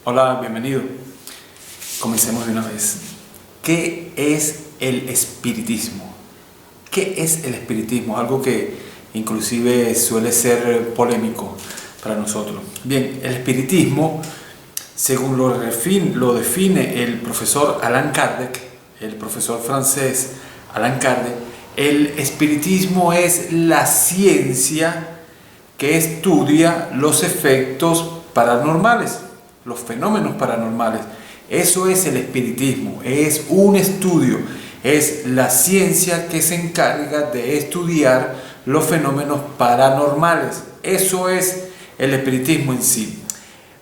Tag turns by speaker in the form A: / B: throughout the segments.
A: Hola, bienvenido. Comencemos de una vez. ¿Qué es el espiritismo? ¿Qué es el espiritismo? Algo que inclusive suele ser polémico para nosotros. Bien, el espiritismo, según lo define el profesor Allan Kardec, el profesor francés Allan Kardec, el espiritismo es la ciencia que estudia los efectos paranormales, los fenómenos paranormales. Eso es el espiritismo, es un estudio, es la ciencia que se encarga de estudiar los fenómenos paranormales. Eso es el espiritismo en sí.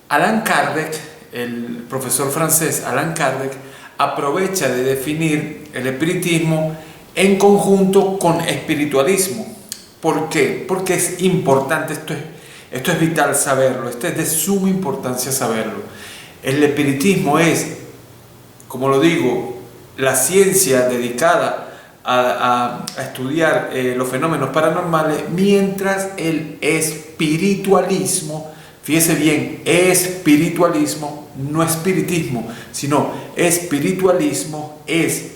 A: Allan Kardec, el profesor francés Allan Kardec, aprovecha de definir el espiritismo en conjunto con espiritualismo. ¿Por qué? Porque es importante, esto es vital saberlo, esto es de suma importancia saberlo. El espiritismo es, como lo digo, la ciencia dedicada a estudiar los fenómenos paranormales, mientras el espiritualismo, fíjese bien, espiritualismo, no espiritismo, sino espiritualismo es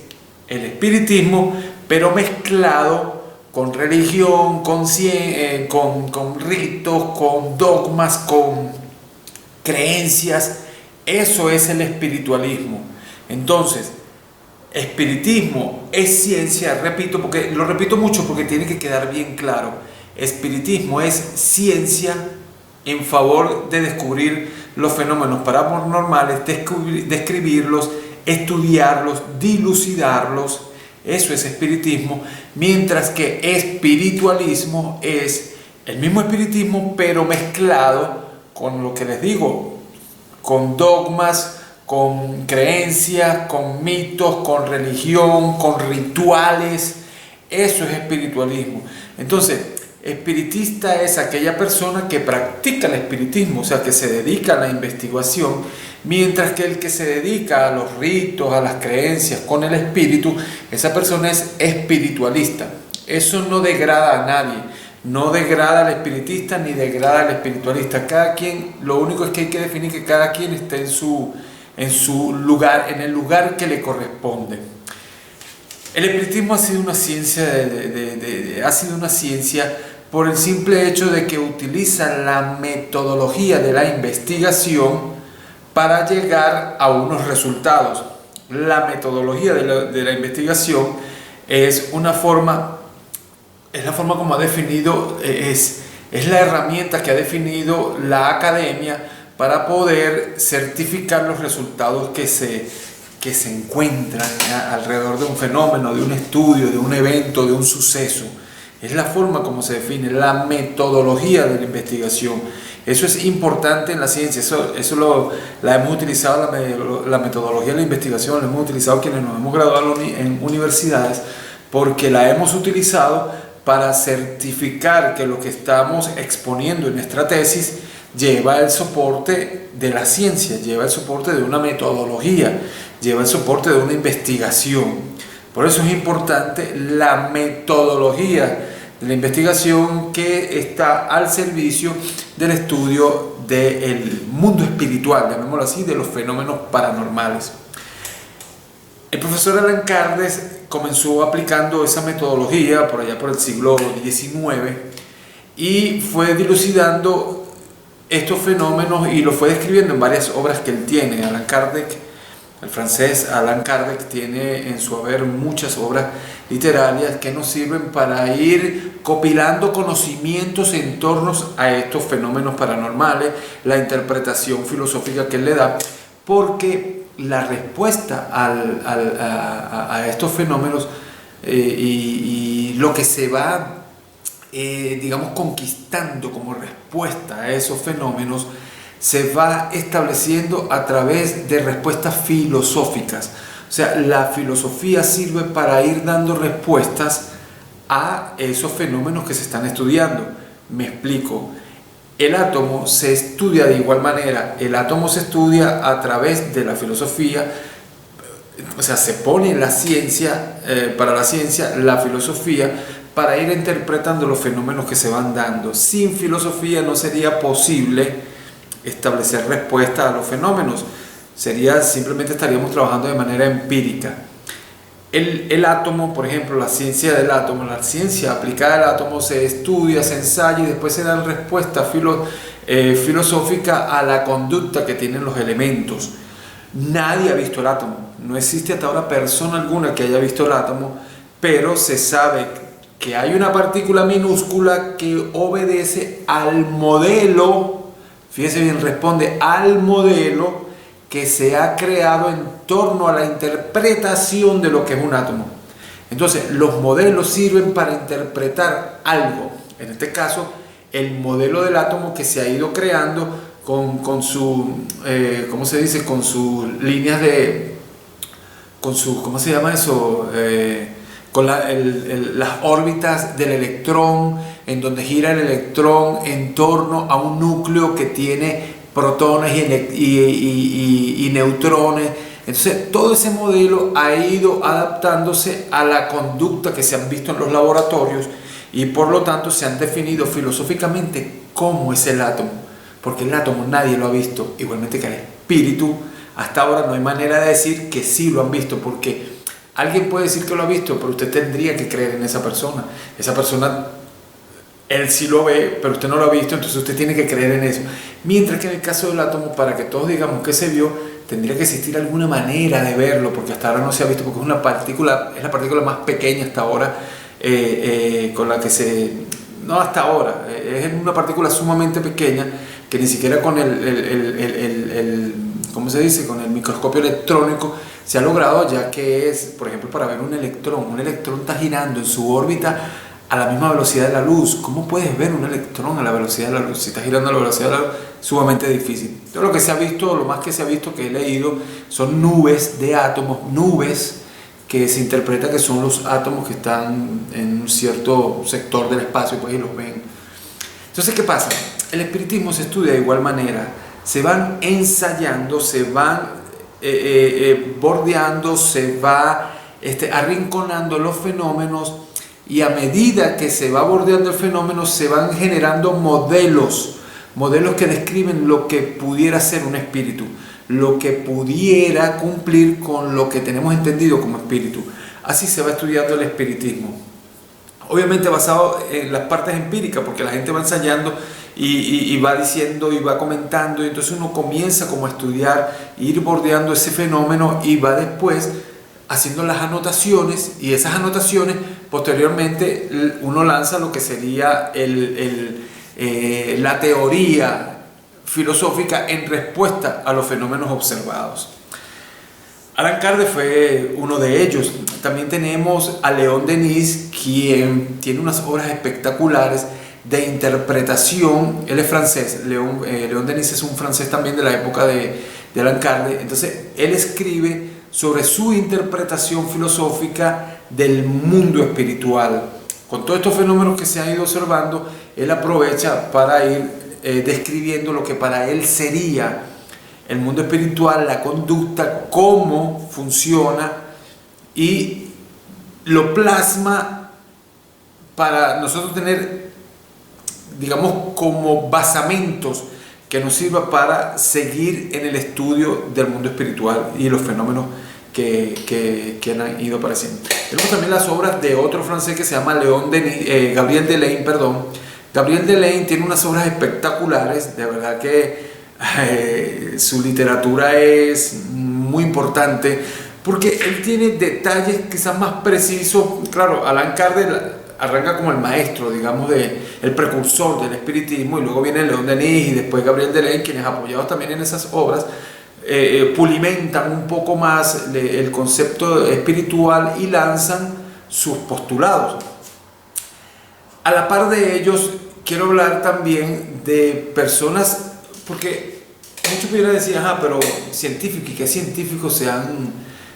A: el espiritismo, pero mezclado con religión, con ritos, con dogmas, con creencias. Eso es el espiritualismo. Entonces, espiritismo es ciencia, repito, porque lo repito mucho porque tiene que quedar bien claro. Espiritismo es ciencia en favor de descubrir los fenómenos paranormales, describirlos, estudiarlos, dilucidarlos. Eso es espiritismo, mientras que espiritualismo es el mismo espiritismo, pero mezclado con lo que les digo, con dogmas, con creencias, con mitos, con religión, con rituales. Eso es espiritualismo. Entonces, espiritista es aquella persona que practica el espiritismo, o sea, que se dedica a la investigación, mientras que el que se dedica a los ritos, a las creencias con el espíritu, esa persona es espiritualista. Eso no degrada a nadie, no degrada al espiritista ni degrada al espiritualista. Cada quien, lo único es que hay que definir que cada quien esté en su lugar, en el lugar que le corresponde. El espiritismo ha sido una ciencia, por el simple hecho de que utiliza la metodología de la investigación para llegar a unos resultados. La metodología de la investigación es la forma como ha definido, es la herramienta que ha definido la academia para poder certificar los resultados que se encuentran alrededor de un fenómeno, de un estudio, de un evento, de un suceso. Es la forma como se define, la metodología de la investigación. Eso es importante en la ciencia, la hemos utilizado, la metodología de la investigación, la hemos utilizado quienes nos hemos graduado en universidades, porque la hemos utilizado para certificar que lo que estamos exponiendo en nuestra tesis lleva el soporte de la ciencia, lleva el soporte de una metodología, lleva el soporte de una investigación. Por eso es importante la metodología de la investigación que está al servicio del estudio del mundo espiritual, llamémoslo así, de los fenómenos paranormales. El profesor Allan Kardec comenzó aplicando esa metodología por allá por el siglo XIX y fue dilucidando estos fenómenos y lo fue describiendo en varias obras que él tiene. Allan Kardec, el francés Allan Kardec, tiene en su haber muchas obras literarias que nos sirven para ir copilando conocimientos en torno a estos fenómenos paranormales, la interpretación filosófica que él le da, porque la respuesta a estos fenómenos y lo que se va digamos conquistando como respuesta a esos fenómenos se va estableciendo a través de respuestas filosóficas. O sea, la filosofía sirve para ir dando respuestas a esos fenómenos que se están estudiando. Me explico. El átomo se estudia de igual manera. El átomo se estudia a través de la filosofía. O sea, se pone en la ciencia, para la ciencia, la filosofía, para ir interpretando los fenómenos que se van dando. Sin filosofía no sería posible establecer respuestas a los fenómenos. Simplemente estaríamos trabajando de manera empírica. El átomo, por ejemplo, la ciencia del átomo, la ciencia aplicada al átomo se estudia, se ensaya y después se dan respuestas filosóficas a la conducta que tienen los elementos. Nadie ha visto el átomo, no existe hasta ahora persona alguna que haya visto el átomo, pero se sabe que hay una partícula minúscula que obedece al modelo, fíjese bien, responde al modelo que se ha creado en torno a la interpretación de lo que es un átomo. Entonces, los modelos sirven para interpretar algo. En este caso, el modelo del átomo que se ha ido creando con su, ¿cómo se dice? Con sus líneas de, ¿cómo se llama eso? Con las órbitas del electrón, en donde gira el electrón en torno a un núcleo que tiene protones y neutrones. Entonces todo ese modelo ha ido adaptándose a la conducta que se han visto en los laboratorios y por lo tanto se han definido filosóficamente cómo es el átomo, porque el átomo nadie lo ha visto, igualmente que el espíritu. Hasta ahora no hay manera de decir que sí lo han visto, porque alguien puede decir que lo ha visto, pero usted tendría que creer en esa persona. Esa persona, él sí lo ve, pero usted no lo ha visto, entonces usted tiene que creer en eso. Mientras que en el caso del átomo, para que todos digamos que se vio, tendría que existir alguna manera de verlo, porque hasta ahora no se ha visto, porque es la partícula más pequeña hasta ahora, con la que se... No hasta ahora, es una partícula sumamente pequeña, que ni siquiera con ¿cómo se dice? Con el microscopio electrónico se ha logrado, ya que es, por ejemplo, para ver un electrón está girando en su órbita a la misma velocidad de la luz. ¿Cómo puedes ver un electrón a la velocidad de la luz? Si está girando a la velocidad de la luz, sumamente difícil. Todo lo que se ha visto, lo más que se ha visto, que he leído, son nubes de átomos, nubes que se interpreta que son los átomos que están en un cierto sector del espacio, pues, y los ven. Entonces, ¿qué pasa? El espiritismo se estudia de igual manera. Se van ensayando, se van bordeando, se va arrinconando los fenómenos, y a medida que se va bordeando el fenómeno se van generando modelos que describen lo que pudiera ser un espíritu, lo que pudiera cumplir con lo que tenemos entendido como espíritu. Así se va estudiando el espiritismo, obviamente basado en las partes empíricas, porque la gente va ensayando y va diciendo y va comentando, y entonces uno comienza como a estudiar, ir bordeando ese fenómeno y va después haciendo las anotaciones, y esas anotaciones posteriormente uno lanza lo que sería la teoría filosófica en respuesta a los fenómenos observados. Allan Kardec fue uno de ellos. También tenemos a León Denis, quien tiene unas obras espectaculares de interpretación. Él es francés, León Denis es un francés también de la época de Allan Kardec. Entonces él escribe sobre su interpretación filosófica del mundo espiritual. Con todos estos fenómenos que se han ido observando, él aprovecha para ir describiendo lo que para él sería el mundo espiritual, la conducta, cómo funciona, y lo plasma para nosotros tener, digamos, como basamentos que nos sirva para seguir en el estudio del mundo espiritual y los fenómenos que han ido apareciendo. Tenemos también las obras de otro francés que se llama Gabriel Delaine, Gabriel Delaine tiene unas obras espectaculares, de verdad que su literatura es muy importante, porque él tiene detalles quizás más precisos. Claro, Allan Kardec arranca como el maestro, digamos, el precursor del espiritismo, y luego viene León Denis y después Gabriel Delaine, quienes apoyados también en esas obras pulimentan un poco más el concepto espiritual y lanzan sus postulados. A la par de ellos quiero hablar también de personas, porque muchos pudieran decir, pero científicos, ¿y qué científicos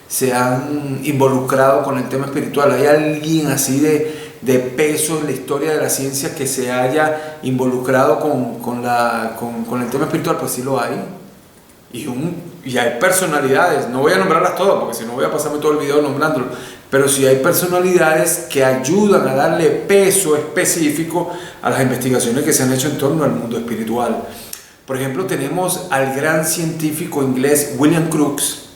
A: se han involucrado con el tema espiritual? ¿Hay alguien así de peso en la historia de la ciencia que se haya involucrado con el tema espiritual? Pues sí lo hay. Y hay personalidades, no voy a nombrarlas todas porque si no voy a pasarme todo el video nombrándolo, pero sí hay personalidades que ayudan a darle peso específico a las investigaciones que se han hecho en torno al mundo espiritual. Por ejemplo, tenemos al gran científico inglés William Crookes,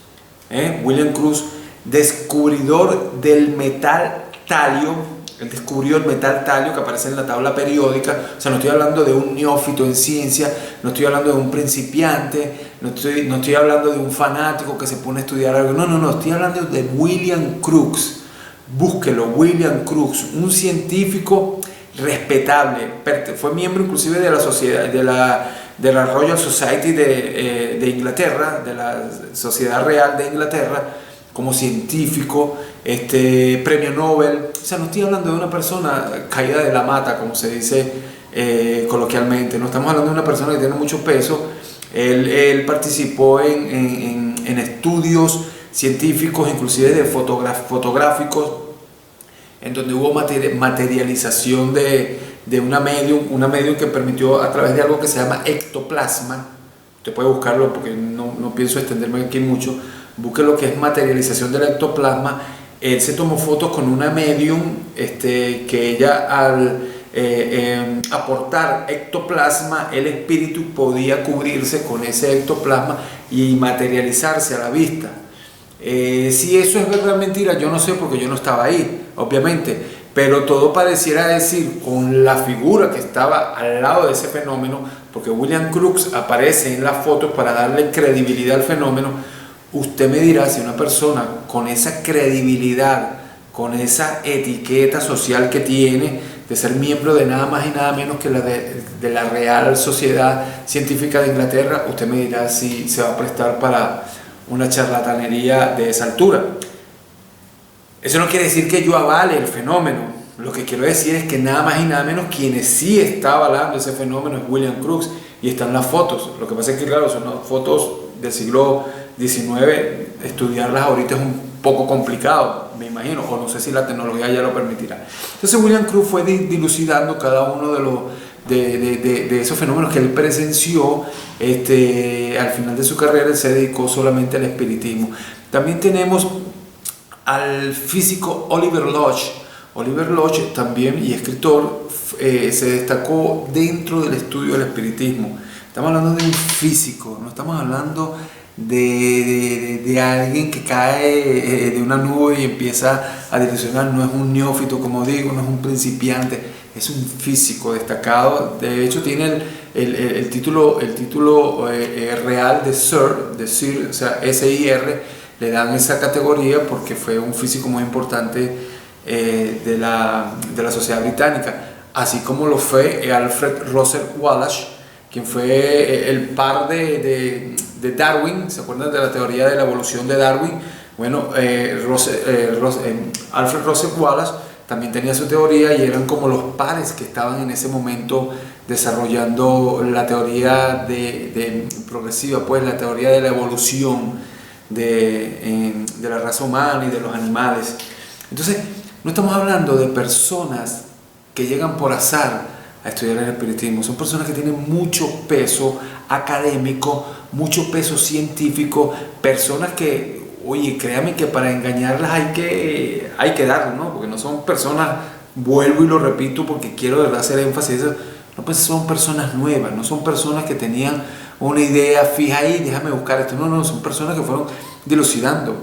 A: William Crookes, descubridor del metal talio. Él descubrió el metal talio que aparece en la tabla periódica. O sea, no estoy hablando de un neófito en ciencia, no estoy hablando de un principiante, no estoy hablando de un fanático que se pone a estudiar algo. No, estoy hablando de William Crookes. Búsquelo, William Crookes, un científico respetable. Fue miembro inclusive de la sociedad, de la Royal Society de Inglaterra, de la Sociedad Real de Inglaterra, como científico, premio Nobel. O sea, no estoy hablando de una persona caída de la mata, como se dice coloquialmente. No estamos hablando de una persona que tiene mucho peso. Él participó en estudios científicos, inclusive de fotográficos, en donde hubo materialización de una medium que permitió, a través de algo que se llama ectoplasma. Usted puede buscarlo porque no pienso extenderme aquí mucho. Busque lo que es materialización del ectoplasma. Él se tomó fotos con una medium que ella, al aportar ectoplasma, el espíritu podía cubrirse con ese ectoplasma y materializarse a la vista. Si eso es verdad o mentira, yo no sé, porque yo no estaba ahí, obviamente, pero todo pareciera decir, con la figura que estaba al lado de ese fenómeno, porque William Crookes aparece en las fotos para darle credibilidad al fenómeno. Usted me dirá si una persona con esa credibilidad, con esa etiqueta social que tiene, de ser miembro de nada más y nada menos que de la Real Sociedad Científica de Inglaterra, usted me dirá si se va a prestar para una charlatanería de esa altura. Eso no quiere decir que yo avale el fenómeno. Lo que quiero decir es que nada más y nada menos quienes sí está avalando ese fenómeno es William Crookes, y están las fotos. Lo que pasa es que, claro, son fotos del siglo XIX, estudiarlas ahorita es un poco complicado, me imagino, o no sé si la tecnología ya lo permitirá. Entonces William Crookes fue dilucidando cada uno de esos fenómenos que él presenció. Al final de su carrera él se dedicó solamente al espiritismo. También tenemos al físico Oliver Lodge. Oliver Lodge también, y escritor, se destacó dentro del estudio del espiritismo. Estamos hablando de un físico, no estamos hablando de alguien que cae de una nube y empieza a direccionar. No es un neófito, como digo, no es un principiante, es un físico destacado. De hecho tiene el título real de Sir, o sea, SIR, le dan esa categoría porque fue un físico muy importante de la sociedad británica, así como lo fue Alfred Russel Wallace, quien fue el par de Darwin. ¿Se acuerdan de la teoría de la evolución de Darwin? Bueno, Alfred Russel Wallace también tenía su teoría, y eran como los pares que estaban en ese momento desarrollando la teoría progresiva, pues la teoría de la evolución de la raza humana y de los animales. Entonces, no estamos hablando de personas que llegan por azar a estudiar el espiritismo. Son personas que tienen mucho peso académico, mucho peso científico, personas que, oye, créanme que para engañarlas hay que darlo, ¿no? Porque no son personas, vuelvo y lo repito porque quiero de verdad hacer énfasis, no, pues son personas nuevas, no son personas que tenían una idea fija ahí, déjame buscar esto. No, son personas que fueron dilucidando,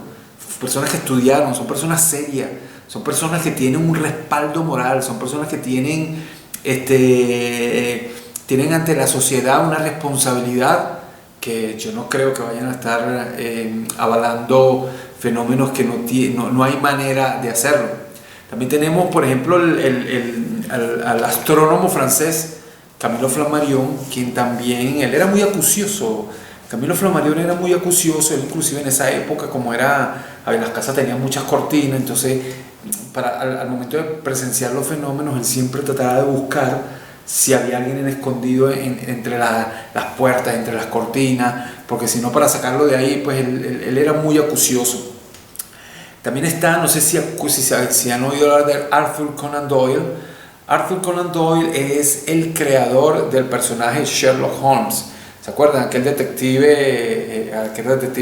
A: personas que estudiaron, son personas serias, son personas que tienen un respaldo moral, son personas que tienen ante la sociedad una responsabilidad, que yo no creo que vayan a estar avalando fenómenos que no hay manera de hacerlo. También tenemos, por ejemplo, al astrónomo francés Camilo Flammarion, quien también, él era muy acucioso. Camilo Flammarion era muy acucioso. Él inclusive en esa época, como era, a ver, las casas tenían muchas cortinas, entonces al momento de presenciar los fenómenos, él siempre trataba de buscar si había alguien escondido entre las puertas, entre las cortinas, porque si no, para sacarlo de ahí, pues él era muy acucioso. También está, no sé si han oído hablar de Arthur Conan Doyle. Arthur Conan Doyle es el creador del personaje Sherlock Holmes. ¿Se acuerdan? Aquel detective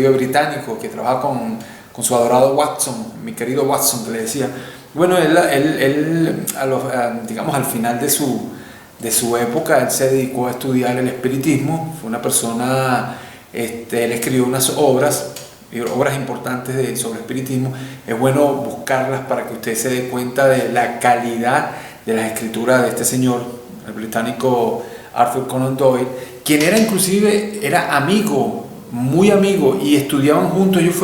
A: británico que trabaja con su adorado Watson, mi querido Watson, que le decía. Bueno, digamos, al final de de su época. Él se dedicó a estudiar el espiritismo, fue una persona, él escribió unas obras importantes sobre espiritismo. Es bueno buscarlas para que usted se dé cuenta de la calidad de las escrituras de este señor, el británico Arthur Conan Doyle, quien era era amigo, muy amigo, y estudiaban juntos. Ellos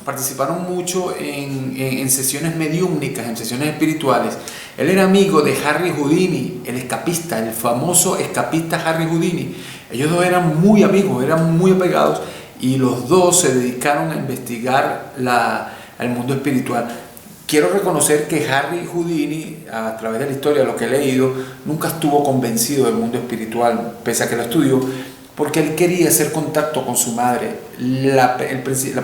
A: participaron mucho en sesiones mediúmnicas, en sesiones espirituales. Él era amigo de Harry Houdini, el escapista, el famoso escapista Harry Houdini. Ellos dos eran muy amigos, eran muy apegados, y los dos se dedicaron a investigar el mundo espiritual. Quiero reconocer que Harry Houdini, a través de la historia, lo que he leído, nunca estuvo convencido del mundo espiritual, pese a que lo estudió, porque él quería hacer contacto con su madre. La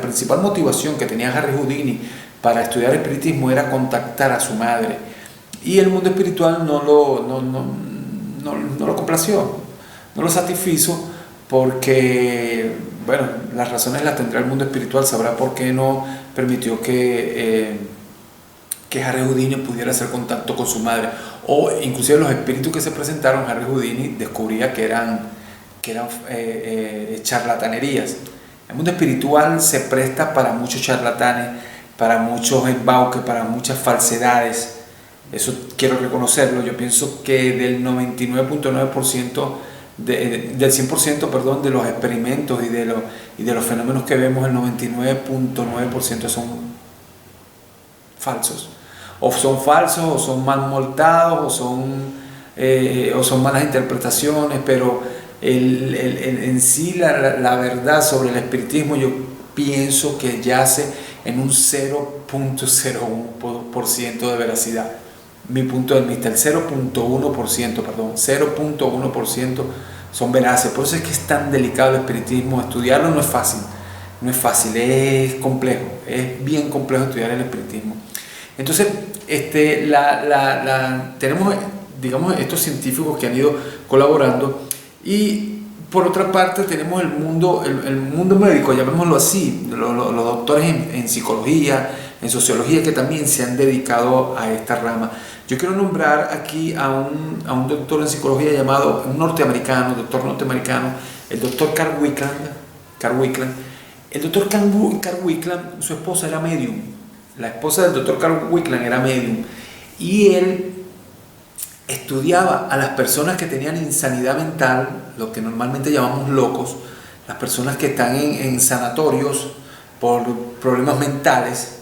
A: principal motivación que tenía Harry Houdini para estudiar espiritismo era contactar a su madre, y el mundo espiritual no lo complació, no lo satisfizo, porque, bueno, las razones las tendrá el mundo espiritual, sabrá por qué no permitió que Harry Houdini pudiera hacer contacto con su madre. O inclusive los espíritus que se presentaron, Harry Houdini descubría que eran charlatanerías. El mundo espiritual se presta para muchos charlatanes, para muchos embauques, para muchas falsedades. Eso quiero reconocerlo. Yo pienso que del 99.9%, del 100%, perdón, de los experimentos y de los fenómenos que vemos, el 99.9% son falsos. O son falsos, o son mal montados, o son malas interpretaciones, pero en sí la verdad sobre el espiritismo, yo pienso que yace en un 0.01% de veracidad. Mi punto de vista, el 0.1% son veraces. Por eso es que es tan delicado el espiritismo. Estudiarlo no es fácil, es complejo, es bien complejo estudiar el espiritismo. Entonces, tenemos, digamos, estos científicos que han ido colaborando, y por otra parte tenemos el mundo médico, llamémoslo así, los doctores en psicología, en sociología, que también se han dedicado a esta rama. Yo quiero nombrar aquí a un doctor en psicología un doctor norteamericano, el doctor Carl Wickland. El doctor Carl Wickland, su esposa era medium. La esposa del doctor Carl Wickland era medium, y él estudiaba a las personas que tenían insanidad mental, lo que normalmente llamamos locos, las personas que están en sanatorios por problemas mentales,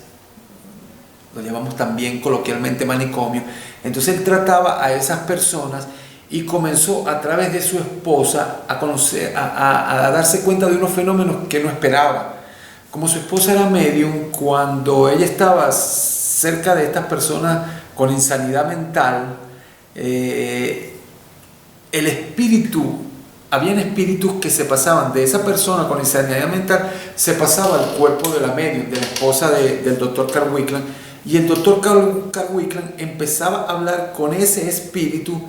A: lo llamamos también coloquialmente manicomio. Entonces él trataba a esas personas, y comenzó a través de su esposa a darse cuenta de unos fenómenos que no esperaba. Como su esposa era medium, cuando ella estaba cerca de estas personas con insanidad mental, habían espíritus que se pasaban de esa persona con insanidad mental, se pasaba al cuerpo de la medium, de la esposa del doctor Carl Wickland, y el doctor Carl Wickland empezaba a hablar con ese espíritu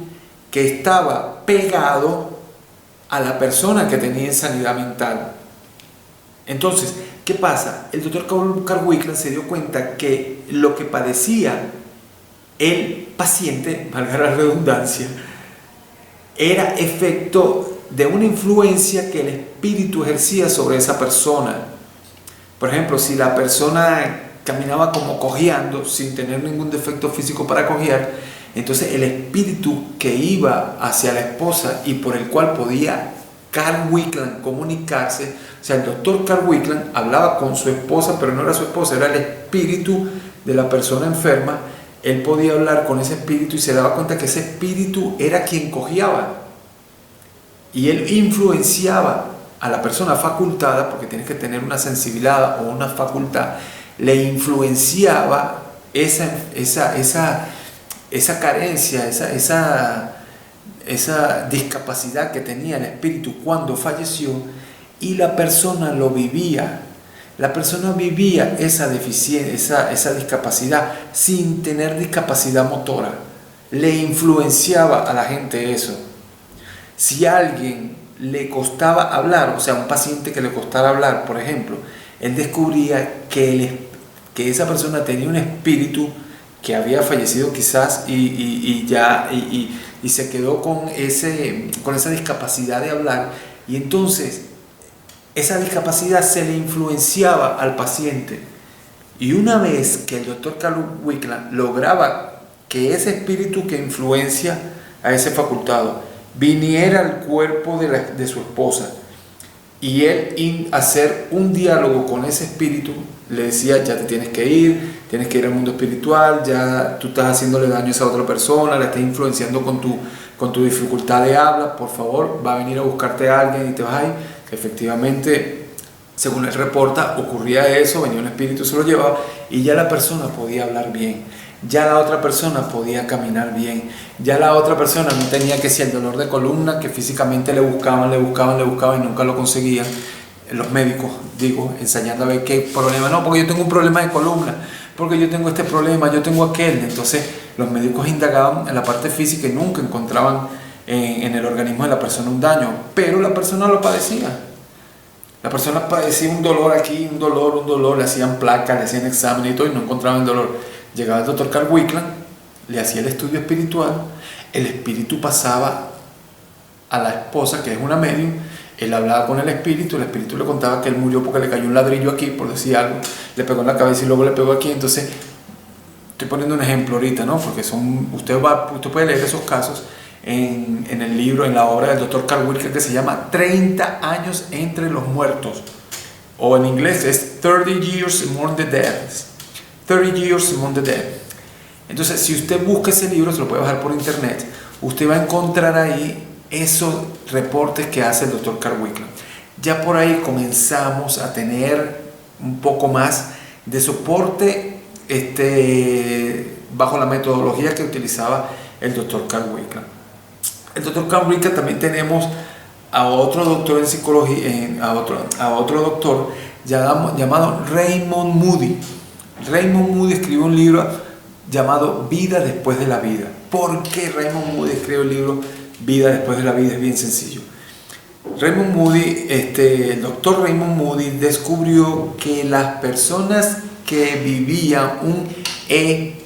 A: que estaba pegado a la persona que tenía insanidad mental. Entonces, ¿qué pasa? El doctor Carl Wickland se dio cuenta que lo que padecía el paciente, valga la redundancia, era efecto de una influencia que el espíritu ejercía sobre esa persona. Por ejemplo, si la persona caminaba como cojeando, sin tener ningún defecto físico para cojear, entonces el espíritu que iba hacia la esposa y por el cual podía Carl Wickland comunicarse, o sea, el doctor Carl Wickland hablaba con su esposa, pero no era su esposa, era el espíritu de la persona enferma. Él podía hablar con ese espíritu y se daba cuenta que ese espíritu era quien cojeaba, y él influenciaba a la persona facultada, porque tienes que tener una sensibilidad o una facultad, le influenciaba esa carencia, esa discapacidad que tenía el espíritu cuando falleció, y la persona lo vivía. La persona vivía esa deficiencia, esa discapacidad, sin tener discapacidad motora. Le influenciaba a la gente eso. Si a alguien le costaba hablar, o sea, un paciente que le costara hablar, por ejemplo, él descubría que esa persona tenía un espíritu que había fallecido quizás y se quedó con esa discapacidad de hablar, y entonces esa discapacidad se le influenciaba al paciente. Y una vez que el doctor Carl Wickland lograba que ese espíritu que influencia a ese facultado viniera al cuerpo de su esposa, y él hacer un diálogo con ese espíritu, le decía: ya te tienes que ir al mundo espiritual, ya tú estás haciéndole daño a esa otra persona, la estás influenciando con tu dificultad de habla, por favor, va a venir a buscarte a alguien y te vas a ir. Efectivamente, según él reporta, ocurría eso, venía un espíritu, se lo llevaba, y ya la persona podía hablar bien, ya la otra persona podía caminar bien, ya la otra persona no tenía que ser el dolor de columna que físicamente le buscaban y nunca lo conseguían. Los médicos, ensayando a ver qué problema. No, porque yo tengo un problema de columna, porque yo tengo este problema, yo tengo aquel. Entonces los médicos indagaban en la parte física y nunca encontraban en el organismo de la persona un daño, pero la persona lo padecía. La persona padecía un dolor aquí, un dolor, le hacían placas, le hacían exámenes y todo, y no encontraban el dolor. Llegaba el doctor Carl Wickland, le hacía el estudio espiritual, el espíritu pasaba a la esposa, que es una medium, él hablaba con el espíritu le contaba que él murió porque le cayó un ladrillo aquí, por decir algo, le pegó en la cabeza y luego le pegó aquí. Entonces, estoy poniendo un ejemplo ahorita, ¿no? Porque usted puede leer esos casos en el libro, en la obra del doctor Carl Wickland, que se llama 30 años entre los muertos, o en inglés es 30 Years Among the Dead. 30 Years Among the Dead. Entonces, si usted busca ese libro, se lo puede bajar por internet, usted va a encontrar ahí esos reportes que hace el doctor Carl Wickland. Ya por ahí comenzamos a tener un poco más de soporte bajo la metodología que utilizaba el doctor Carl Wickland. El doctor Carl Wickland también tenemos a otro doctor en psicología, a otro doctor llamado Raymond Moody. Raymond Moody escribió un libro llamado Vida después de la vida. ¿Por qué Raymond Moody escribió el libro Vida después de la vida? Es bien sencillo. Raymond Moody, el doctor Raymond Moody descubrió que las personas que vivían un ECM,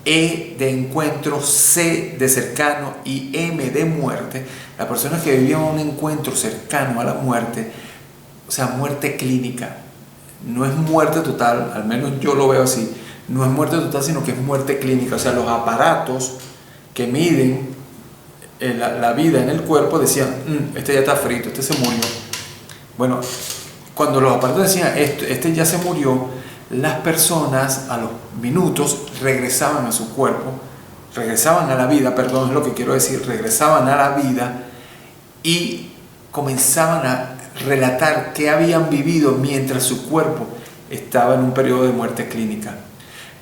A: E de encuentro, C de cercano y M de muerte, las personas que vivían un encuentro cercano a la muerte, o sea, muerte clínica, no es muerte total, al menos yo lo veo así, no es muerte total, sino que es muerte clínica. O sea, los aparatos que miden la vida en el cuerpo decían: este ya está frito, este se murió. Bueno, cuando los aparatos decían: este ya se murió, las personas a los minutos regresaban a su cuerpo, regresaban a la vida, perdón, es lo que quiero decir, regresaban a la vida y comenzaban a relatar qué habían vivido mientras su cuerpo estaba en un periodo de muerte clínica.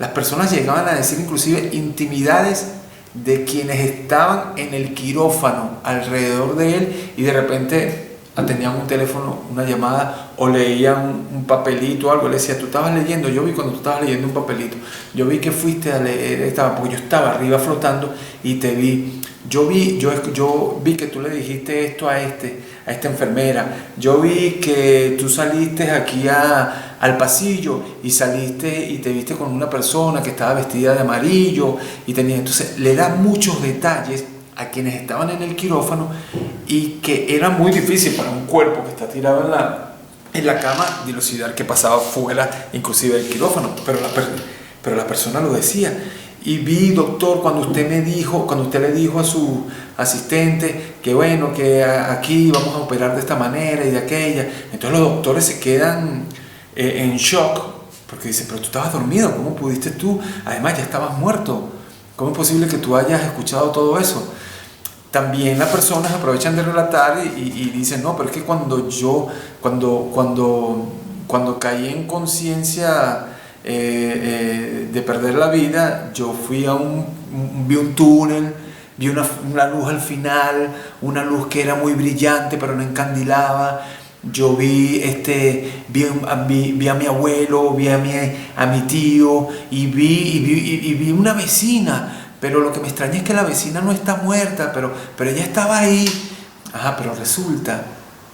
A: Las personas llegaban a decir inclusive intimidades de quienes estaban en el quirófano alrededor de él, y de repente atendían un teléfono, una llamada, o leían un papelito o algo. Le decía: tú estabas leyendo, yo vi cuando tú estabas leyendo un papelito, yo vi que fuiste a leer, porque yo estaba arriba flotando y te vi. Yo vi que tú le dijiste esto a esta enfermera. Yo vi que tú saliste aquí al pasillo y saliste y te viste con una persona que estaba vestida de amarillo y tenía. Entonces le da muchos detalles a quienes estaban en el quirófano, y que era muy difícil para un cuerpo que está tirado en la cama dilucidar qué pasaba fuera, inclusive del quirófano, pero la persona lo decía. Y vi, doctor, cuando usted le dijo a su asistente que bueno, que aquí vamos a operar de esta manera y de aquella, entonces los doctores se quedan en shock, porque dicen: pero tú estabas dormido, ¿cómo pudiste tú? Además ya estabas muerto, ¿cómo es posible que tú hayas escuchado todo eso? También las personas aprovechan de relatar y dicen: no, pero es que cuando caí en conciencia de perder la vida, yo fui vi un túnel, vi una luz al final, una luz que era muy brillante pero no encandilaba. Yo vi a mi abuelo, vi a mi tío, y vi una vecina. Pero lo que me extraña es que la vecina no está muerta, pero ella estaba ahí. Pero resulta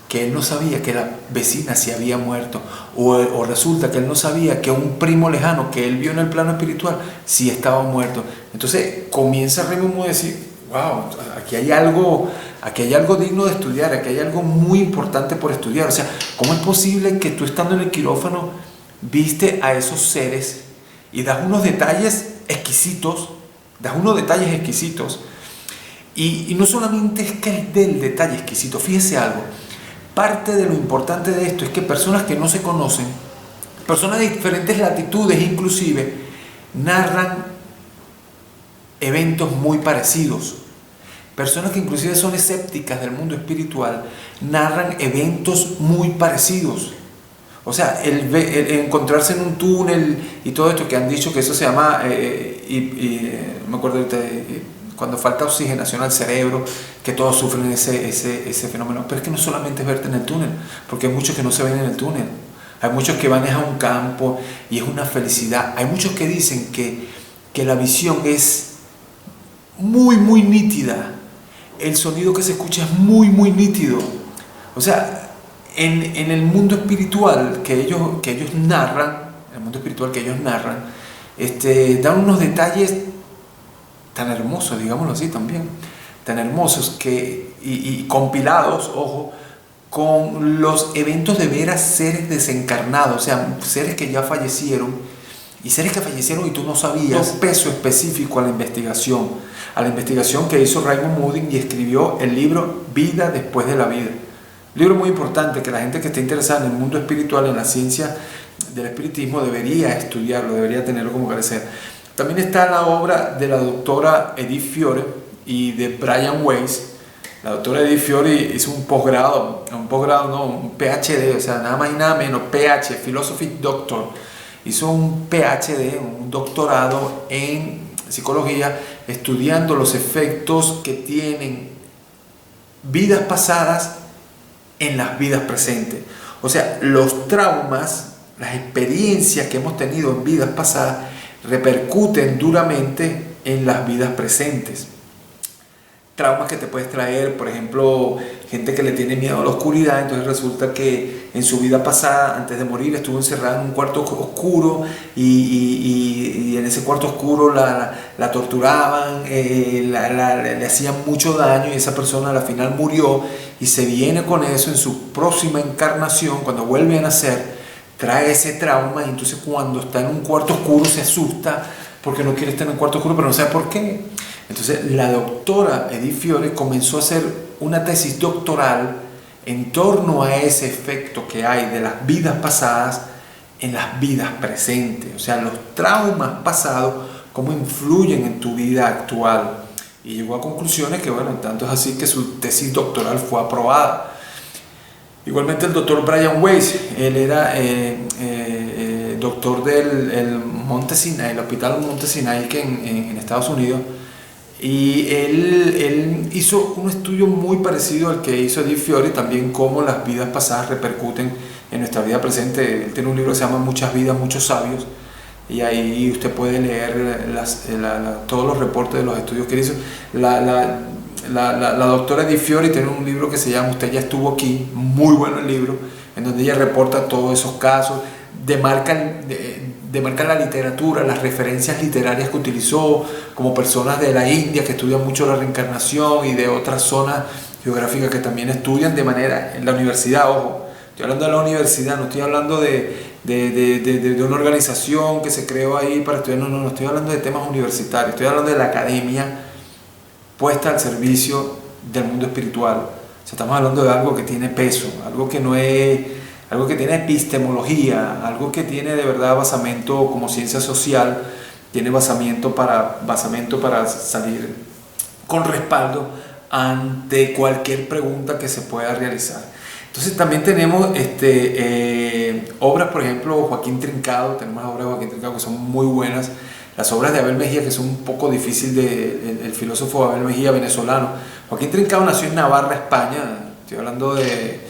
A: que él no sabía que la vecina se había muerto, o resulta que él no sabía que un primo lejano que él vio en el plano espiritual sí estaba muerto. Entonces comienza Raymond Moody a decir, wow, aquí hay algo digno de estudiar, aquí hay algo muy importante por estudiar. O sea, ¿cómo es posible que tú estando en el quirófano viste a esos seres y das unos detalles exquisitos, y no solamente es que es del detalle exquisito, fíjese algo, parte de lo importante de esto es que personas que no se conocen, personas de diferentes latitudes inclusive, narran eventos muy parecidos. Personas que inclusive son escépticas del mundo espiritual narran eventos muy parecidos. O sea, el encontrarse en un túnel y todo esto que han dicho que eso se llama, no me acuerdo ahorita, cuando falta oxigenación al cerebro, que todos sufren ese fenómeno. Pero es que no solamente es verte en el túnel, porque hay muchos que no se ven en el túnel. Hay muchos que van a un campo y es una felicidad. Hay muchos que dicen que la visión es muy, muy nítida. El sonido que se escucha es muy, muy nítido. O sea, en el mundo espiritual que ellos narran, dan unos detalles tan hermosos, digámoslo así también, tan hermosos y compilados, ojo, con los eventos de veras seres desencarnados, o sea, seres que ya fallecieron, y seres que fallecieron y tú no sabías, un peso específico a la investigación que hizo Raymond Moody, y escribió el libro Vida después de la vida. Un libro muy importante que la gente que esté interesada en el mundo espiritual, en la ciencia del espiritismo, debería estudiarlo, debería tenerlo como cabecera. También está la obra de la doctora Edith Fiore y de Brian Weiss. La doctora Edith Fiore hizo un PhD, o sea, nada más y nada menos, Philosophy Doctor. Hizo un PhD, un doctorado en psicología, estudiando los efectos que tienen vidas pasadas en las vidas presentes. O sea, los traumas, las experiencias que hemos tenido en vidas pasadas repercuten duramente en las vidas presentes. Traumas que te puedes traer, por ejemplo, gente que le tiene miedo a la oscuridad, entonces resulta que en su vida pasada, antes de morir, estuvo encerrada en un cuarto oscuro y en ese cuarto oscuro la torturaban, le hacían mucho daño, y esa persona al final murió, y se viene con eso en su próxima encarnación, cuando vuelve a nacer, trae ese trauma, y entonces cuando está en un cuarto oscuro se asusta porque no quiere estar en un cuarto oscuro, pero no sabe por qué. Entonces la doctora Edith Fiore comenzó a hacer una tesis doctoral en torno a ese efecto que hay de las vidas pasadas en las vidas presentes. O sea, los traumas pasados, cómo influyen en tu vida actual. Y llegó a conclusiones que, bueno, tanto es así que su tesis doctoral fue aprobada. Igualmente el doctor Brian Weiss, él era doctor del Monte Sinai, el hospital Monte Sinai que en Estados Unidos, y él hizo un estudio muy parecido al que hizo Edith Fiore, también cómo las vidas pasadas repercuten en nuestra vida presente. Él tiene un libro que se llama Muchas vidas, muchos sabios, y ahí usted puede leer todos los reportes de los estudios que él hizo. La doctora Edith Fiore tiene un libro que se llama Usted ya estuvo aquí, muy bueno el libro, en donde ella reporta todos esos casos, demarca la literatura, las referencias literarias que utilizó, como personas de la India que estudian mucho la reencarnación y de otras zonas geográficas que también estudian de manera, en la universidad, ojo, estoy hablando de la universidad, no estoy hablando de una organización que se creó ahí para estudiar, no, estoy hablando de temas universitarios, estoy hablando de la academia puesta al servicio del mundo espiritual. O sea, estamos hablando de algo que tiene peso, algo que no es, algo que tiene epistemología, algo que tiene de verdad basamento como ciencia social, tiene basamento para salir con respaldo ante cualquier pregunta que se pueda realizar. Entonces también tenemos obras, por ejemplo, Joaquín Trincado, tenemos las obras de Joaquín Trincado que son muy buenas, las obras de Abel Mejía, que son un poco difíciles, el filósofo Abel Mejía, venezolano. Joaquín Trincado nació en Navarra, España, estoy hablando de...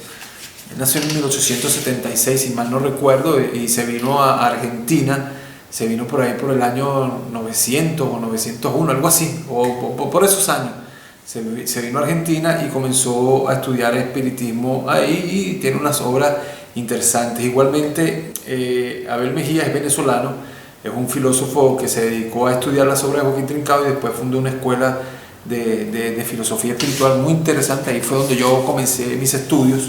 A: nació en 1876, si mal no recuerdo, y se vino a Argentina, se vino por ahí por el año 900 o 901, algo así, o por esos años. se vino a Argentina y comenzó a estudiar espiritismo ahí y tiene unas obras interesantes. Igualmente, Abel Mejía es venezolano, es un filósofo que se dedicó a estudiar las obras de Joaquín Trincado y después fundó una escuela de filosofía espiritual muy interesante. Ahí fue donde yo comencé mis estudios.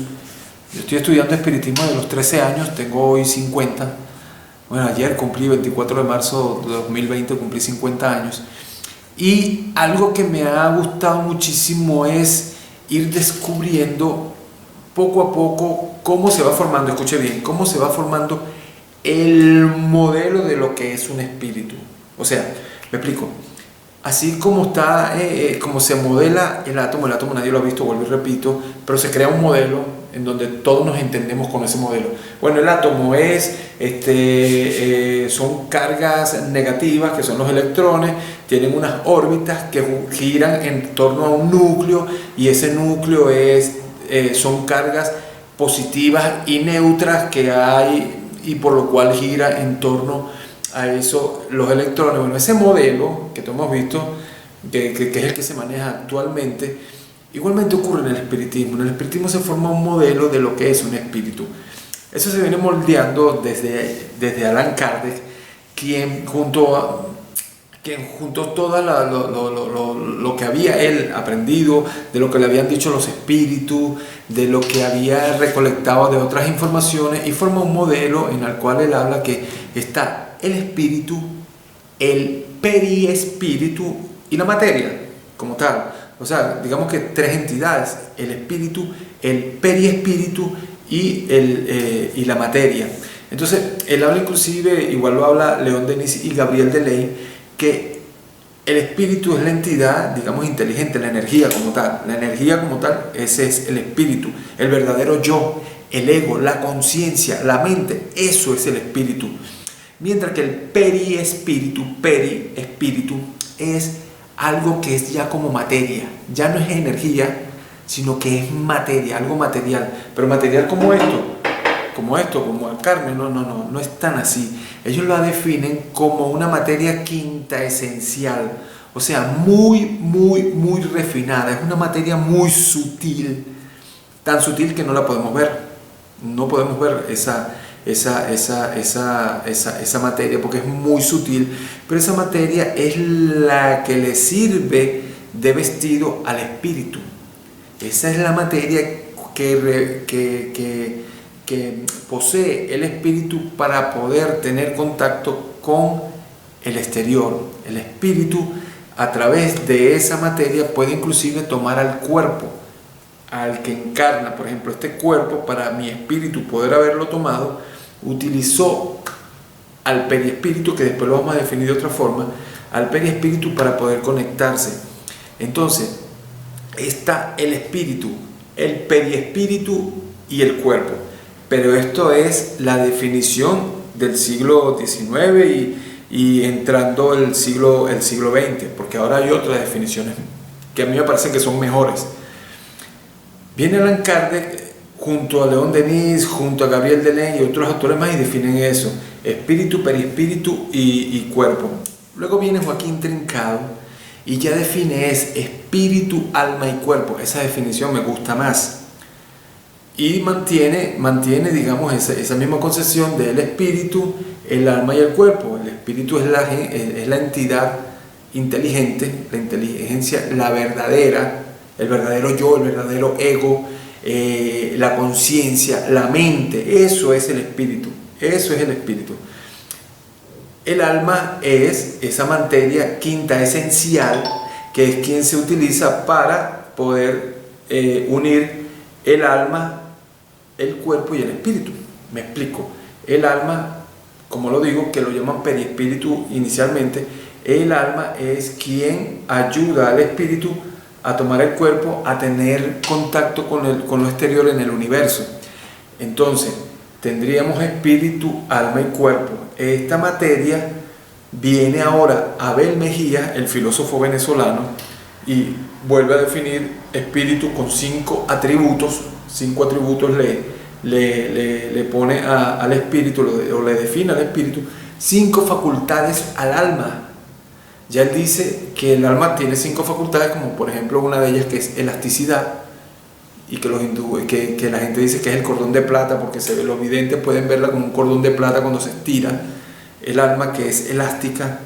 A: Yo estoy estudiando espiritismo de los 13 años, tengo hoy 50. Bueno, ayer cumplí 24 de marzo de 2020, cumplí 50 años. Y algo que me ha gustado muchísimo es ir descubriendo poco a poco cómo se va formando, escuche bien, cómo se va formando el modelo de lo que es un espíritu. O sea, me explico. Así como está, como se modela el átomo nadie lo ha visto, vuelvo y repito, pero se crea un modelo en donde todos nos entendemos con ese modelo. Bueno, el átomo son cargas negativas, que son los electrones, tienen unas órbitas que giran en torno a un núcleo, y ese núcleo son cargas positivas y neutras que hay, y por lo cual gira en torno a eso los electrones. Bueno, ese modelo que todos hemos visto, que es el que se maneja actualmente, igualmente ocurre en el espiritismo. En el espiritismo se forma un modelo de lo que es un espíritu. Eso se viene moldeando desde Allan Kardec, quien junto a todo lo que había él aprendido, de lo que le habían dicho los espíritus, de lo que había recolectado de otras informaciones, y forma un modelo en el cual él habla que está el espíritu, el periespíritu y la materia como tal. O sea, digamos que tres entidades: el espíritu, el periespíritu y la materia. Entonces, él habla inclusive, igual lo habla León Denis y Gabriel Deleuze, que el espíritu es la entidad, digamos, inteligente, la energía como tal. La energía como tal, ese es el espíritu, el verdadero yo, el ego, la conciencia, la mente, eso es el espíritu. Mientras que el periespíritu es algo que es ya como materia, ya no es energía, sino que es materia, algo material. Pero material como la carne, no es tan así. Ellos lo definen como una materia quinta esencial, o sea, muy refinada. Es una materia muy sutil, tan sutil que no la podemos ver. No podemos ver esa materia porque es muy sutil, pero esa materia es la que le sirve de vestido al espíritu. Esa es la materia que posee el espíritu para poder tener contacto con el exterior. El espíritu, a través de esa materia, puede inclusive tomar al cuerpo, al que encarna. Por ejemplo, este cuerpo, para mi espíritu poder haberlo tomado, utilizó al periespíritu, que después lo vamos a definir de otra forma, al periespíritu para poder conectarse. Entonces, está el espíritu, el periespíritu y el cuerpo. Pero esto es la definición del siglo XIX y entrando el siglo XX, porque ahora hay otras definiciones que a mí me parecen que son mejores. Viene Allan Kardec junto a León Denis, junto a Gabriel Deleuze y otros autores más, y definen eso: espíritu, perispíritu y cuerpo. Luego viene Joaquín Trincado y ya define espíritu, alma y cuerpo. Esa definición me gusta más y mantiene digamos, esa misma concepción del espíritu, el alma y el cuerpo. El espíritu es la entidad inteligente, la inteligencia, la verdadera, el verdadero yo, el verdadero ego, la conciencia, la mente. Eso es el espíritu, eso es el espíritu. El alma es esa materia quinta esencial, que es quien se utiliza para poder unir el alma, el cuerpo y el espíritu. Me explico. El alma, como lo digo, que lo llaman perispíritu inicialmente, el alma es quien ayuda al espíritu a tomar el cuerpo, a tener contacto con lo exterior en el universo. Entonces, tendríamos espíritu, alma y cuerpo. Esta materia viene ahora Abel Mejía, el filósofo venezolano, y vuelve a definir espíritu con 5 atributos. 5 atributos le pone al espíritu, o le define al espíritu 5 facultades al alma. Ya él dice que el alma tiene 5 facultades, como por ejemplo una de ellas que es elasticidad, y que, que la gente dice que es el cordón de plata, porque los videntes pueden verla como un cordón de plata cuando se estira. El alma, que es elástica,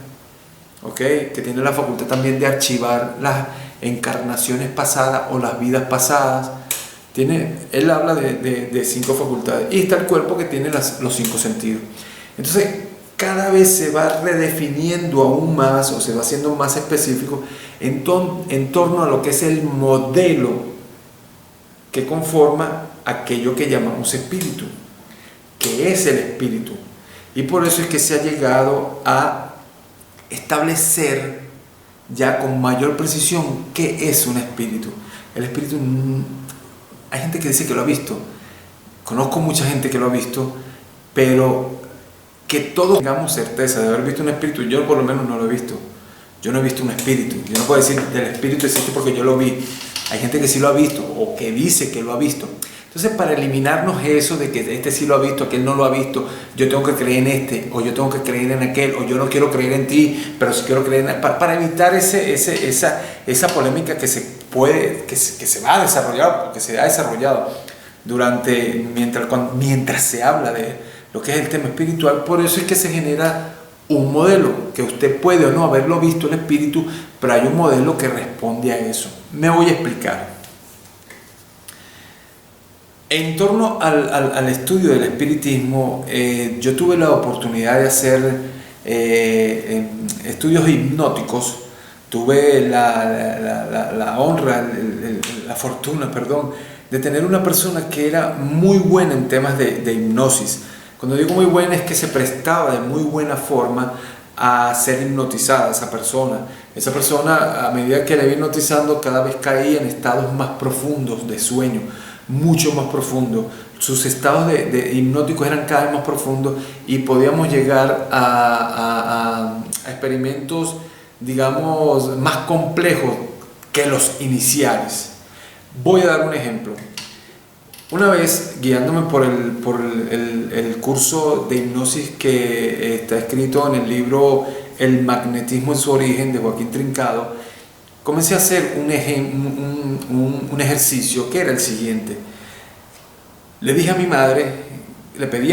A: ¿okay? Que tiene la facultad también de archivar las encarnaciones pasadas o las vidas pasadas. Él habla de 5 facultades. Y está el cuerpo, que tiene los 5 sentidos. Entonces, cada vez se va redefiniendo aún más, o se va haciendo más específico en torno a lo que es el modelo que conforma aquello que llamamos espíritu, que es el espíritu. Y por eso es que se ha llegado a establecer ya con mayor precisión qué es un espíritu. El espíritu, hay gente que dice que lo ha visto, conozco mucha gente que lo ha visto, pero que todos tengamos certeza de haber visto un espíritu. Yo por lo menos no lo he visto. Yo no he visto un espíritu. Yo no puedo decir del espíritu existe porque yo lo vi. Hay gente que sí lo ha visto o que dice que lo ha visto. Entonces, para eliminarnos eso de que este sí lo ha visto, aquel no lo ha visto, yo tengo que creer en este, o yo tengo que creer en aquel, o yo no quiero creer en ti, pero sí quiero creer en... Para evitar esa polémica que se va a desarrollar, porque se ha desarrollado mientras se habla de lo que es el tema espiritual. Por eso es que se genera un modelo, que usted puede o no haberlo visto el espíritu, pero hay un modelo que responde a eso. Me voy a explicar. En torno al estudio del espiritismo, yo tuve la oportunidad de hacer estudios hipnóticos. Tuve la honra, la fortuna, de tener una persona que era muy buena en temas de hipnosis. Cuando digo muy buena, es que se prestaba de muy buena forma a ser hipnotizada esa persona. Esa persona, a medida que la iba hipnotizando, cada vez caía en estados más profundos de sueño, mucho más profundos. Sus estados de hipnóticos eran cada vez más profundos y podíamos llegar a experimentos, digamos, más complejos que los iniciales. Voy a dar un ejemplo. Una vez, guiándome por el curso de hipnosis que está escrito en el libro El magnetismo en su origen, de Joaquín Trincado, comencé a hacer un ejercicio que era el siguiente. Le pedí a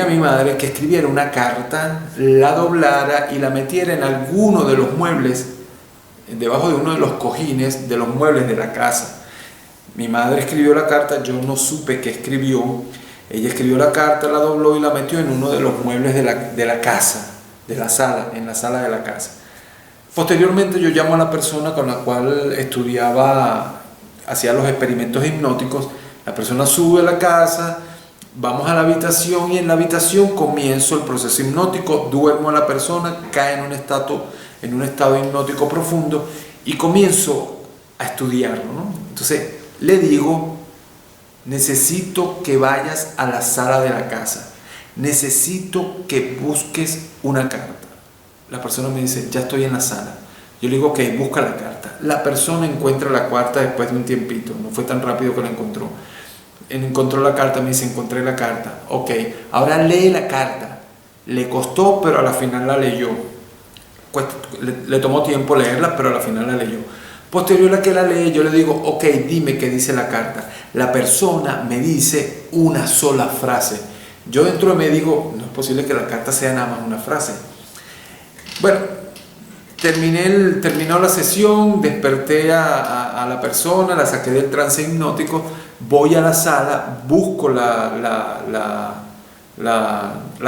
A: mi madre que escribiera una carta, la doblara y la metiera en alguno de los muebles, debajo de uno de los cojines de los muebles de la casa. Mi madre escribió la carta, yo no supe qué escribió. Ella escribió la carta, la dobló y la metió en uno de los muebles de la casa, de la sala, en la sala de la casa. Posteriormente yo llamo a la persona con la cual hacía los experimentos hipnóticos. La persona sube a la casa, vamos a la habitación y en la habitación comienzo el proceso hipnótico, duermo a la persona, cae en un estado hipnótico profundo y comienzo a estudiarlo, ¿no? Entonces le digo, necesito que vayas a la sala de la casa, necesito que busques una carta. La persona me dice, ya estoy en la sala. Yo le digo, ok, busca la carta. La persona encuentra la carta después de un tiempito, no fue tan rápido que la encontró. Encontró la carta, me dice, encontré la carta. Ok, ahora lee la carta. Le costó, pero a la final la leyó. Le tomó tiempo leerla, pero a la final la leyó. Posterior a que la lee, yo le digo, ok, dime qué dice la carta. La persona me dice una sola frase. Yo dentro de mí digo, no es posible que la carta sea nada más una frase. Bueno, terminó la sesión, desperté a la persona, la saqué del trance hipnótico, voy a la sala, busco la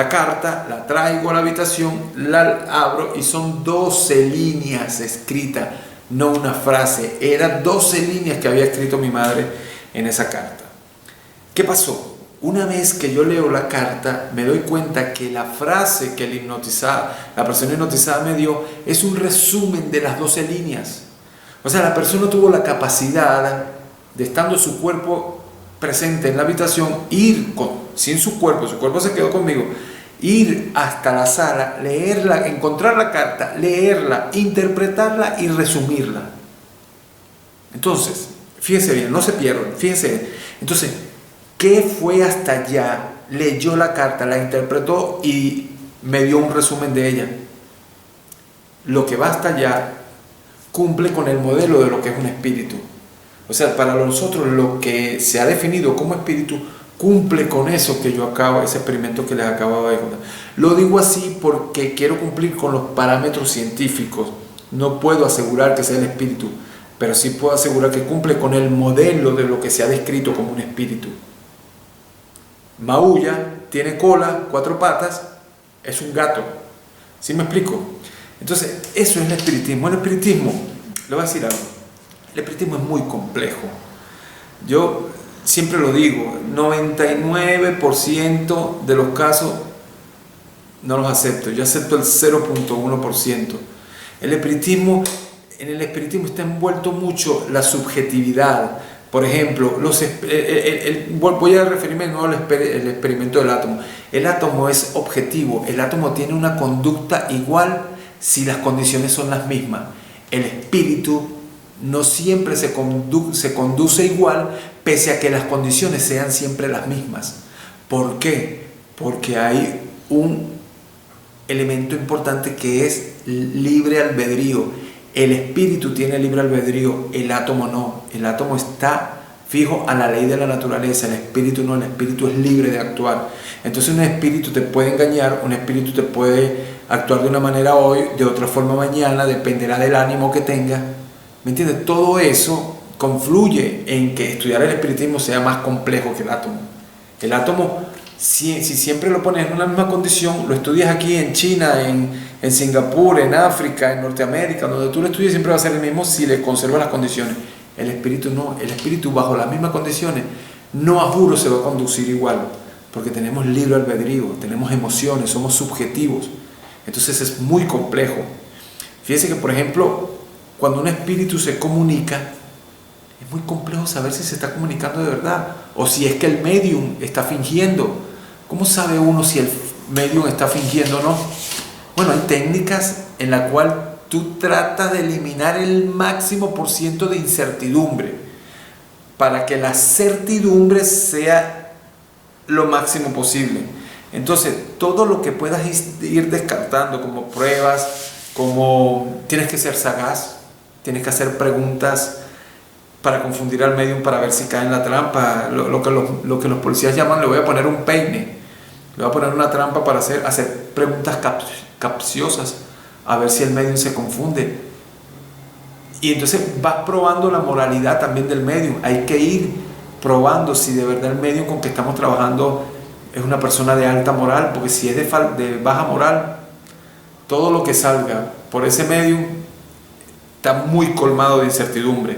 A: carta, la traigo a la habitación, la abro y son 12 líneas escritas. No una frase, eran 12 líneas que había escrito mi madre en esa carta. ¿Qué pasó? Una vez que yo leo la carta, me doy cuenta que la frase que la persona hipnotizada me dio es un resumen de las 12 líneas. O sea, la persona tuvo la capacidad de, estando su cuerpo presente en la habitación, sin su cuerpo se quedó conmigo, ir hasta la sala, leerla, encontrar la carta, leerla, interpretarla y resumirla. Entonces, fíjense bien, no se pierdan, fíjense bien. Entonces, ¿qué fue hasta allá? Leyó la carta, la interpretó y me dio un resumen de ella. Lo que va hasta allá cumple con el modelo de lo que es un espíritu. O sea, para nosotros lo que se ha definido como espíritu cumple con eso que ese experimento que les acabo de contar. Lo digo así porque quiero cumplir con los parámetros científicos. No puedo asegurar que sea el espíritu, pero sí puedo asegurar que cumple con el modelo de lo que se ha descrito como un espíritu. Maulla, tiene cola, 4 patas, es un gato. ¿Sí me explico? Entonces, eso es el espiritismo. El espiritismo, le voy a decir algo, el espiritismo es muy complejo. Yo siempre lo digo, 99% de los casos no los acepto, yo acepto el 0.1%. En el espiritismo está envuelto mucho la subjetividad. Por ejemplo, voy a referirme no al experimento del átomo. El átomo es objetivo, el átomo tiene una conducta igual si las condiciones son las mismas. El espíritu no siempre se conduce igual, pese a que las condiciones sean siempre las mismas. ¿Por qué? Porque hay un elemento importante que es libre albedrío. El espíritu tiene libre albedrío, el átomo no. El átomo está fijo a la ley de la naturaleza, el espíritu no, el espíritu es libre de actuar. Entonces un espíritu te puede engañar, un espíritu te puede actuar de una manera hoy, de otra forma mañana, dependerá del ánimo que tenga. ¿Me entiendes? Todo eso confluye en que estudiar el espiritismo sea más complejo que el átomo. El átomo, si siempre lo pones en una misma condición, lo estudias aquí en China, en Singapur, en África, en Norteamérica, donde tú lo estudies siempre va a ser el mismo si le conservas las condiciones. El espíritu no, el espíritu bajo las mismas condiciones, no a juro se va a conducir igual, porque tenemos libre albedrío, tenemos emociones, somos subjetivos. Entonces es muy complejo. Fíjese que, por ejemplo, cuando un espíritu se comunica, es muy complejo saber si se está comunicando de verdad o si es que el medium está fingiendo. ¿Cómo sabe uno si el medium está fingiendo o no? Bueno, hay técnicas en las cuales tú tratas de eliminar el máximo por ciento de incertidumbre para que la certidumbre sea lo máximo posible. Entonces, todo lo que puedas ir descartando como pruebas, como tienes que ser sagaz, tienes que hacer preguntas para confundir al medium para ver si cae en la trampa, lo que los policías llaman, le voy a poner un peine, le voy a poner una trampa para hacer preguntas capciosas, a ver si el medium se confunde. Y entonces vas probando la moralidad también del medium. Hay que ir probando si de verdad el medium con que estamos trabajando es una persona de alta moral, porque si es de baja moral, todo lo que salga por ese medium está muy colmado de incertidumbre.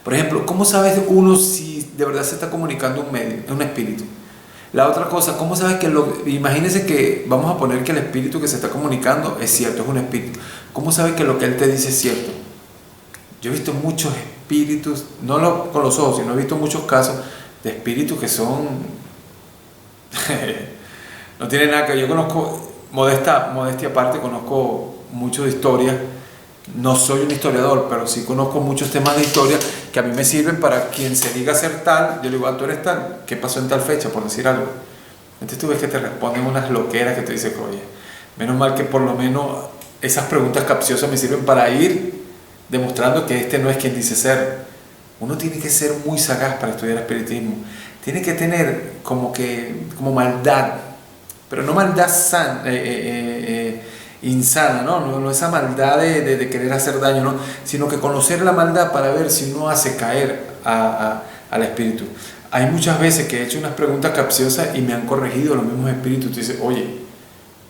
A: Por ejemplo, ¿cómo sabes uno si de verdad se está comunicando un espíritu? La otra cosa, ¿cómo sabes que imagínense que vamos a poner que el espíritu que se está comunicando es cierto, es un espíritu? ¿Cómo sabes que lo que él te dice es cierto? Yo he visto muchos espíritus, no con los ojos, sino he visto muchos casos de espíritus que son no tienen nada que... Yo conozco, modestia aparte, conozco mucho de historia. No soy un historiador, pero sí conozco muchos temas de historia que a mí me sirven para quien se diga ser tal. Yo le digo, tú eres tal, ¿qué pasó en tal fecha? Por decir algo. Entonces tú ves que te responden unas loqueras que te dicen, oye, menos mal que por lo menos esas preguntas capciosas me sirven para ir demostrando que este no es quien dice ser. Uno tiene que ser muy sagaz para estudiar espiritismo. Tiene que tener como maldad, pero no maldad insana, no esa maldad de querer hacer daño, ¿no? Sino que conocer la maldad para ver si uno hace caer al espíritu. Hay muchas veces que he hecho unas preguntas capciosas y me han corregido los mismos espíritus. Tú dices, oye,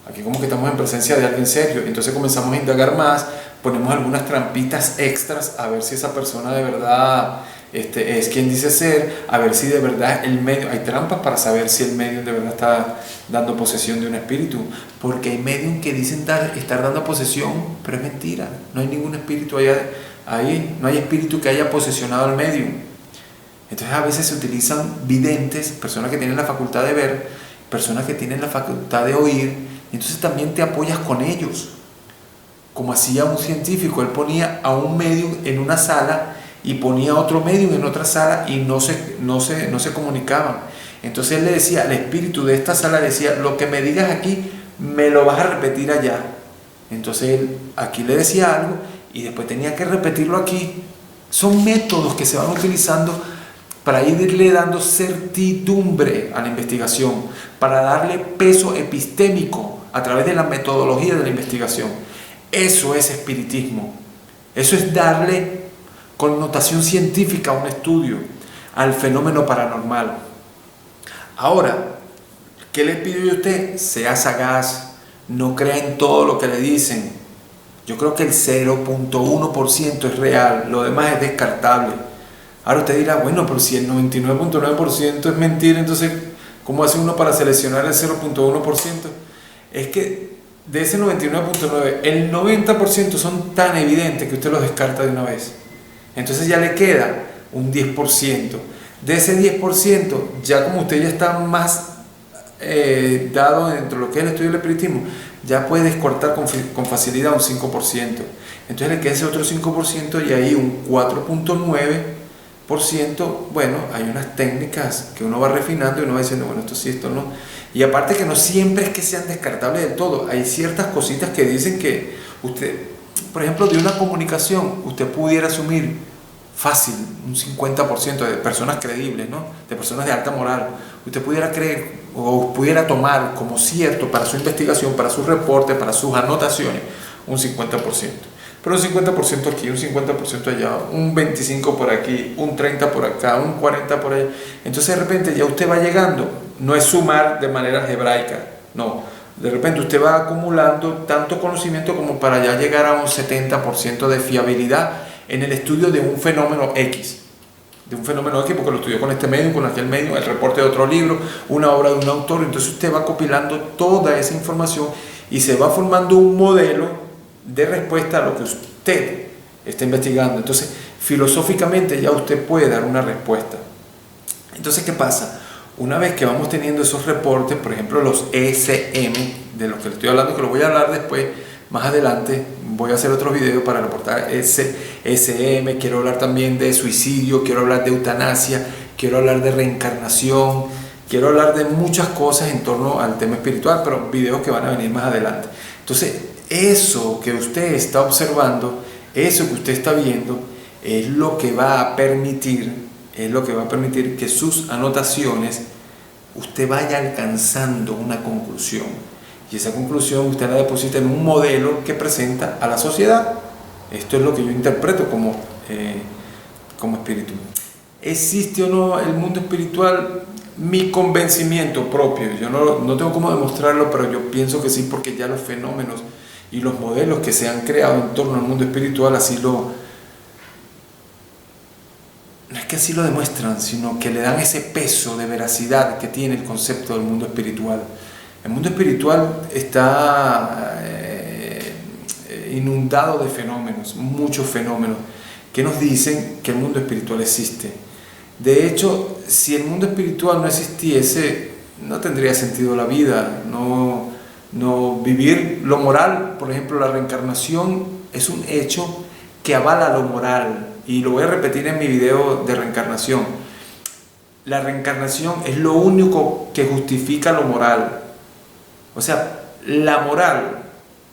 A: aquí como que estamos en presencia de alguien serio. Entonces comenzamos a indagar más, ponemos algunas trampitas extras a ver si esa persona de verdad es quien dice ser, a ver si de verdad el medium, hay trampas para saber si el medium de verdad está dando posesión de un espíritu, porque hay medium que dicen estar dando posesión, pero es mentira, no hay ningún espíritu ahí, no hay espíritu que haya posesionado al medium. Entonces a veces se utilizan videntes, personas que tienen la facultad de ver, personas que tienen la facultad de oír, y entonces también te apoyas con ellos, como hacía un científico. Él ponía a un medium en una sala y ponía a otro medium en otra sala y no se comunicaban. Entonces él le decía al espíritu de esta sala, decía, lo que me digas aquí me lo vas a repetir allá. Entonces él aquí le decía algo y después tenía que repetirlo aquí. Son métodos que se van utilizando para irle dando certidumbre a la investigación, para darle peso epistémico a través de la metodología de la investigación. Eso es espiritismo. Eso es darle connotación científica a un estudio, al fenómeno paranormal. Ahora, ¿qué le pido yo a usted? Sea sagaz, no crea en todo lo que le dicen. Yo creo que el 0.1% es real, lo demás es descartable. Ahora usted dirá, bueno, pero si el 99.9% es mentira, entonces, ¿cómo hace uno para seleccionar el 0.1%? Es que de ese 99.9%, el 90% son tan evidentes que usted los descarta de una vez. Entonces ya le queda un 10%. De ese 10%, ya como usted ya está más dado dentro de lo que es el estudio del espiritismo, ya puede descortar con facilidad un 5%. Entonces le queda ese otro 5% y ahí un 4.9%. Bueno, hay unas técnicas que uno va refinando y uno va diciendo, bueno, esto sí, esto no. Y aparte que no siempre es que sean descartables del todo. Hay ciertas cositas que dicen que usted, por ejemplo, de una comunicación, usted pudiera asumir fácil un 50% de personas creíbles, ¿no? De personas de alta moral. Usted pudiera creer o pudiera tomar como cierto para su investigación, para sus reportes, para sus anotaciones, un 50%. Pero un 50% aquí, un 50% allá, un 25% por aquí, un 30% por acá, un 40% por allá. Entonces de repente ya usted va llegando, no es sumar de manera algebraica, no. De repente usted va acumulando tanto conocimiento como para ya llegar a un 70% de fiabilidad en el estudio de un fenómeno X. De un fenómeno X porque lo estudió con este medio, con aquel medio, el reporte de otro libro, una obra de un autor. Entonces usted va compilando toda esa información y se va formando un modelo de respuesta a lo que usted está investigando. Entonces, filosóficamente ya usted puede dar una respuesta. Entonces, ¿qué pasa? Una vez que vamos teniendo esos reportes, por ejemplo, los ESM, de los que le estoy hablando, que lo voy a hablar después, más adelante, voy a hacer otros videos para reportar ESM, quiero hablar también de suicidio, quiero hablar de eutanasia, quiero hablar de reencarnación, quiero hablar de muchas cosas en torno al tema espiritual, pero videos que van a venir más adelante. Entonces, eso que usted está observando, eso que usted está viendo, es lo que va a permitir que sus anotaciones usted vaya alcanzando una conclusión. Y esa conclusión usted la deposita en un modelo que presenta a la sociedad. Esto es lo que yo interpreto como espíritu. ¿Existe o no el mundo espiritual? Mi convencimiento propio, yo no tengo cómo demostrarlo, pero yo pienso que sí, porque ya los fenómenos y los modelos que se han creado en torno al mundo espiritual no es que así lo demuestran, sino que le dan ese peso de veracidad que tiene el concepto del mundo espiritual. El mundo espiritual está inundado de fenómenos, muchos fenómenos, que nos dicen que el mundo espiritual existe. De hecho, si el mundo espiritual no existiese, no tendría sentido la vida, no vivir lo moral. Por ejemplo, la reencarnación es un hecho que avala lo moral, y lo voy a repetir en mi video de reencarnación. La reencarnación es lo único que justifica lo moral. O sea, la moral,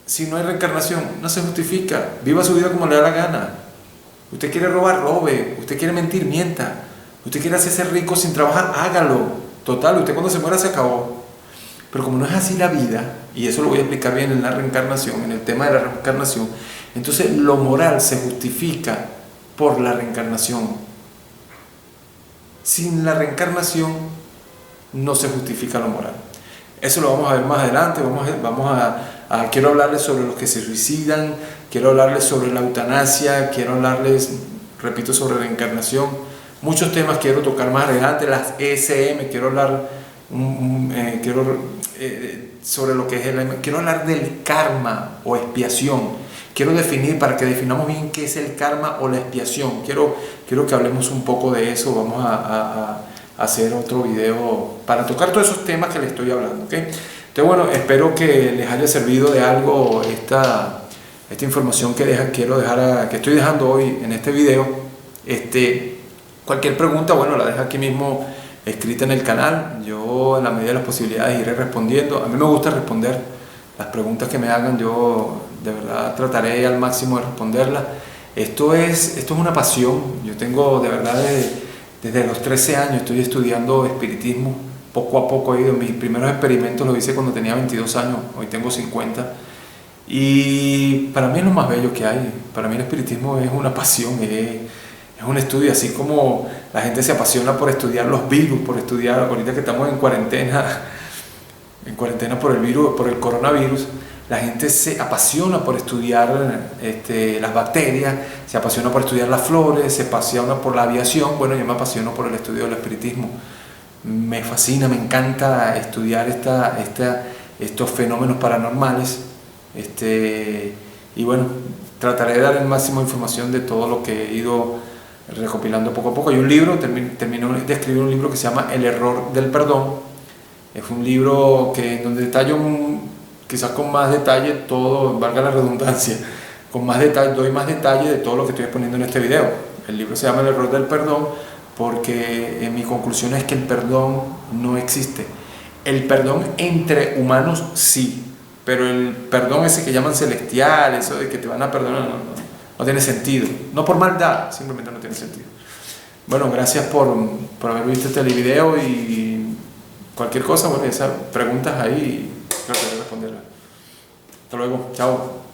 A: si no hay reencarnación, no se justifica. Viva su vida como le da la gana. Usted quiere robar, robe. Usted quiere mentir, mienta. Usted quiere hacerse rico sin trabajar, hágalo. Total, usted cuando se muera se acabó. Pero como no es así la vida, y eso lo voy a explicar bien en la reencarnación, en el tema de la reencarnación, entonces lo moral se justifica por la reencarnación. Sin la reencarnación no se justifica lo moral. Eso lo vamos a ver más adelante. Quiero hablarles sobre los que se suicidan, quiero hablarles sobre la eutanasia, quiero hablarles, repito, sobre reencarnación. Muchos temas quiero tocar más adelante, las ESM, quiero hablar sobre lo que es quiero hablar del karma o expiación. Quiero definir, para que definamos bien qué es el karma o la expiación. Quiero que hablemos un poco de eso. Vamos a hacer otro video para tocar todos esos temas que les estoy hablando, ¿okay? Entonces, bueno, espero que les haya servido de algo esta información que estoy dejando hoy en este video. Cualquier pregunta, bueno, la dejo aquí mismo escrita en el canal. Yo, en la medida de las posibilidades, iré respondiendo. A mí me gusta responder las preguntas que me hagan. Yo de verdad trataré al máximo de responderla. Esto es una pasión. Yo tengo, de verdad, desde los 13 años estoy estudiando espiritismo. Poco a poco he ido. Mis primeros experimentos los hice cuando tenía 22 años, hoy tengo 50. Y para mí es lo más bello que hay. Para mí el espiritismo es una pasión, es un estudio, así como la gente se apasiona por estudiar los virus, por estudiar, ahorita que estamos en cuarentena por el virus, por el coronavirus, la gente se apasiona por estudiar las bacterias, se apasiona por estudiar las flores, se apasiona por la aviación. Bueno, yo me apasiono por el estudio del espiritismo. Me fascina, me encanta estudiar estos fenómenos paranormales. Y bueno, trataré de dar el máximo de información de todo lo que he ido recopilando poco a poco. Hay un libro, termino de escribir un libro que se llama El error del perdón. Es un libro donde detallo quizás con más detalle todo, valga la redundancia, con más detalle, doy más detalle de todo lo que estoy exponiendo en este video. El libro se llama El error del perdón porque mi conclusión es que el perdón no existe. El perdón entre humanos sí, pero el perdón ese que llaman celestial, eso de que te van a perdonar, no tiene sentido. No por maldad, simplemente no tiene sentido. Bueno, gracias por haber visto este video y cualquier cosa, bueno, esas preguntas ahí trataré de responderlas. Hasta luego, chao.